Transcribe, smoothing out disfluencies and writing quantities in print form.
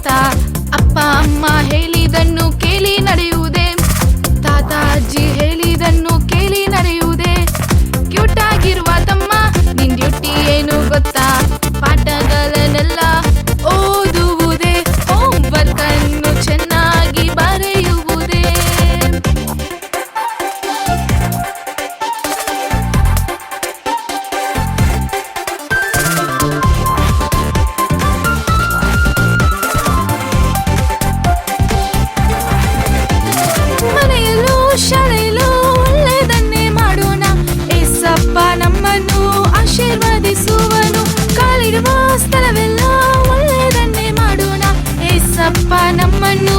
ಗೊತ್ತಾ? ಅಪ್ಪ ಅಮ್ಮ ಹೇಳಿದನ್ನು ಕೇಳಿ ನಡೆಯುವುದೇ, ತಾತ ಅಜ್ಜಿ ಹೇಳಿದನ್ನು ಕೇಳಿ ನಡೆಯುವುದೇ. ಕ್ಯೂಟ್ ಆಗಿರುವ ತಮ್ಮ ನಿನ್ ಡ್ಯೂಟಿ ಏನು ಗೊತ್ತಾ? ಪಾಠಗಳನ್ನೆಲ್ಲ ಓದುವುದೇ, ಹೋಮ್ ವರ್ಕ್ ಅನ್ನು ಚೆನ್ನಾಗಿ ಬರೆಯುವುದೇ. ಮನೆಯಲ್ಲೂ ಶಾಲೆಯಲ್ಲೂ ಒಳ್ಳೆಯದನ್ನೇ ಮಾಡೋಣ, ಏಸಪ್ಪ ನಮ್ಮನ್ನು ಆಶೀರ್ವದಿಸುವನು. ಕಾಲಿಡುವ ಸ್ಥಳವೆಲ್ಲ ಒಳ್ಳೆಯದನ್ನೇ ಮಾಡೋಣ, ಏಸಪ್ಪ ನಮ್ಮನ್ನು